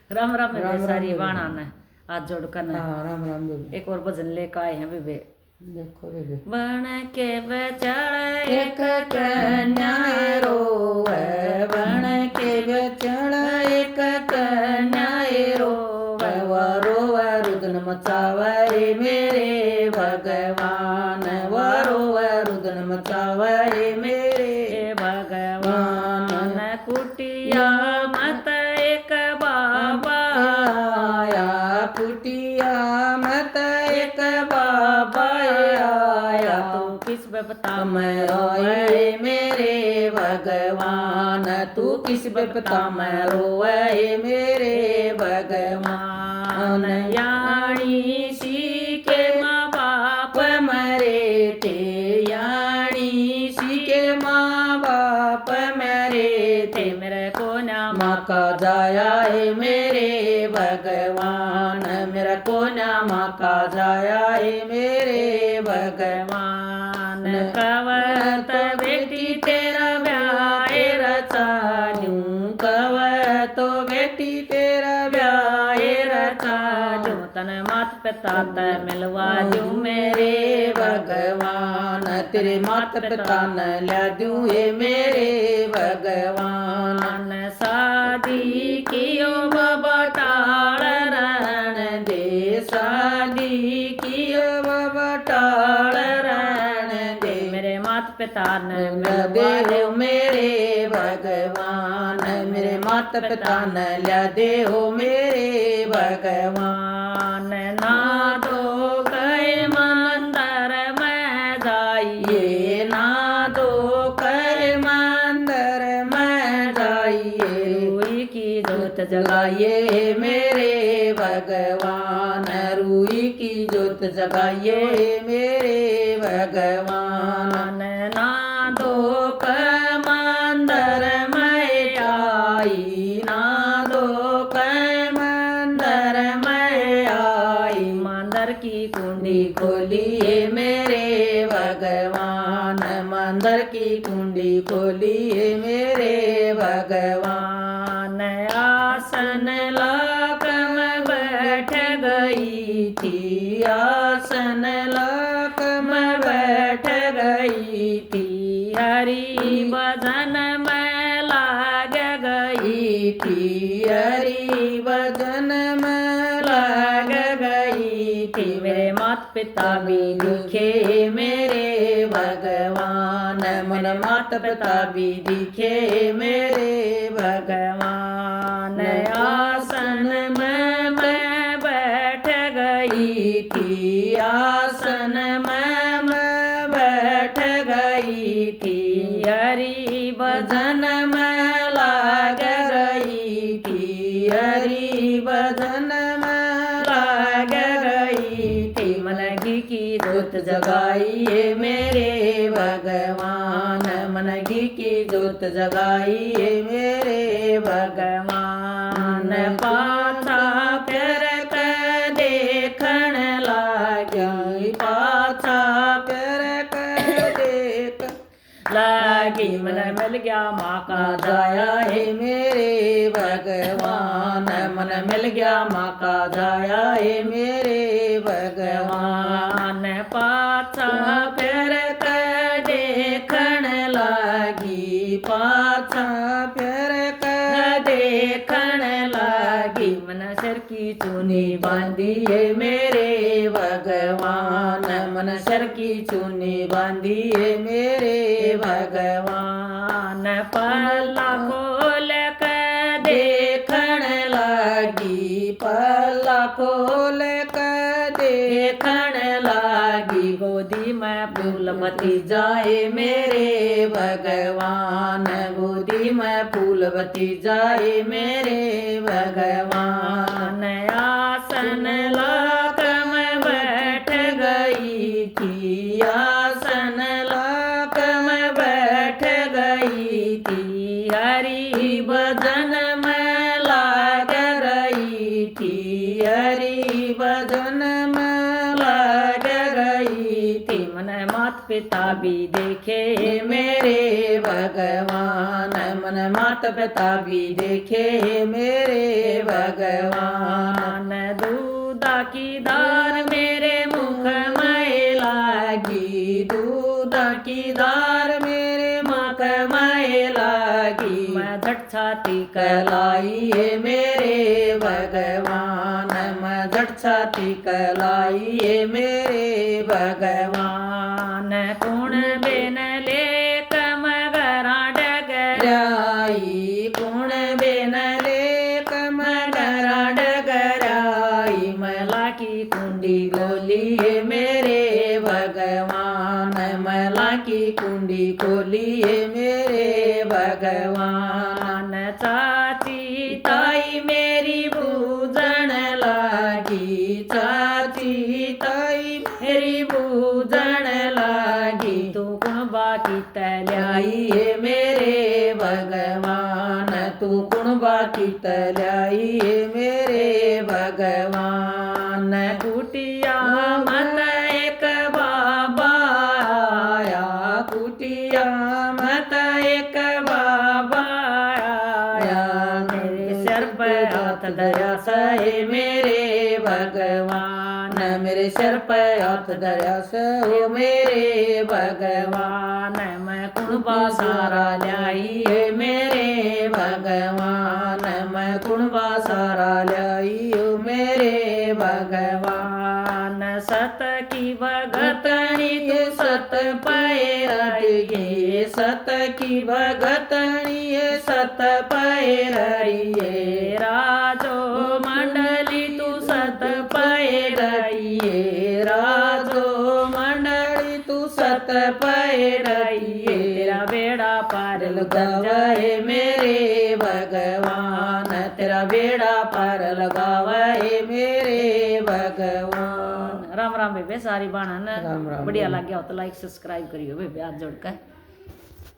राम राम है राम सारी राम बाणा ने हाथ जोड़कर ने। हाँ राम राम बेबे। एक और भजन लेकर आए हैं बेबे। देखो बेबे। बन के बचड़ एक कन्या रोवे, बन के बचड़ एक कन्या रोवे, रोवे रुदन मचावे मेरे भगवान, रोवे रुदन मचावे मेरे भगवान। कुटिया मत एक बाबा आया, कुटिया मत एक बाबा आया, तू किस बता मैं रोए मेरे भगवान, तू किस विपता में रोए मेरे भगवान। यानी सी के माँ बाप मरे थे, यानी सी के माँ बाप मरे थे, मेरे को नाम माँ का जाया है मेरे भगवान, मेरा को माँ का जाया है मेरे भगवान। कवत बेटी तेरा ब्याह रचा दूं, कव तो बेटी तेरा ब्याह रचा दूं, तन मात पिता ते मिलवा दूं मेरे भगवान, तेरे मात पिता न ला दूं ये मेरे भगवान। शादी कियो बाबा टाल रहन दे, शादी कियो बाबा टाल रहन दे, मेरे माता पिता ने मिलवा दे मेरे भगवान, मेरे माता पिता न ला दे हो मेरे भगवान। ना दो गए मंदिर में जाइए, ना दो कर मंदिर में जाइए, रूई की जोत जगाइए मेरे भगवान, रूई की जोत जगाइए मेरे भगवान। ना दो मंदिर में आई, ना दो मंदिर में आई, मंदिर की कुंडी खोलिए मेरे भगवान, मंदिर की कुंडी खोलिए मेरे भगवान। आसन लाकम बैठ गई थी, आसन लाक में बैठ गई थी, हरी भजन में लाग गई थी, हरी भजन में लाग गई थी, मेरे माता पिता भी दिखे मेरे भगवान, मन माता पिता भी दिखे मेरे भगवान। आसन में मैं बैठ गई थी, आसन में मैं बैठ गई थी, हरी भजन में लाग गई थी, हरी भजन में लाग गई थी, मनगी की जोत जगाइए मेरे भगवान, मनगी की जोत जगाइए मेरे भगवान। पाथा फिर कर देखण लागी, पाछा फिर कर देख लागी मन मिल गया माँ का जाया है मेरे भगवान, मन मिल गया माँ का जाया है मेरे भगवान। पाछा फिर कर देखण लागी, पाछा फिर कर देखण लागी, मन सर की चूनी बांधी है मेरे भगवान, मन सर की चूनी बांधी है मेरे भगवान। पल्ला खोल कर देखण लागी, पल्ला खोल कर देखण लागी, गोदी में फूलवती जाए मेरे भगवान, गोदी में फूलवती जाए मेरे भगवान। आसन लाक में बैठ गई थी, आसन लाक में बैठ गई थी, हरी भजन में लाग रही थी, हरी भजन में लाग गई थी, मन मात पिता भी देखे मेरे भगवान मन मात पिता भी देखे मेरे भगवान दूधा की धार मेरे मुख में लागी दूध की धार मेरे मुख में लागी मैं झट छाती कलाई है मेरे भगवान मैं झट छाती कलाई है मेरे भगवान कुण बेन ले कम गरा डगराई कुण बेन ले कम गरा डगराई मला की कुंडी गोली है मेरे भगवान मला की कुंडी खोली है मेरे भगवान चाची ताई मेरी बूझण लागी चाची ताई मेरी बूझण लागी तू कुण बाकी तल्याई है मेरे भगवान तू कुण बाकी तल्याई है मेरे भगवान कुटिया मत एक बाबा आया कुटिया मत एक बाबा आया मेरे सिर पे हाथ धरा सहे मेरे भगवान मेरे सिर पे हाथ धरा सहे मेरे भगवान मैं कुणबा सारा लाई है मेरे भगवान मैं कुणबा सारा लाई हो मेरे भगवान सत की भगतनी तू सत पैरिए सत की भगतनी सत पैरिए राजो मंडली तू सत पैरिए राजो मंडली तू सत पैरिए तेरा बेड़ा पार लगावे मेरे भगवान तेरा बेड़ा पार लगावे मेरे भगवान राम राम बेबे सारी बाणन राम राम बढ़िया लग गया हो तो लाइक सब्सक्राइब करियो बेबे हाथ जोड़ कर।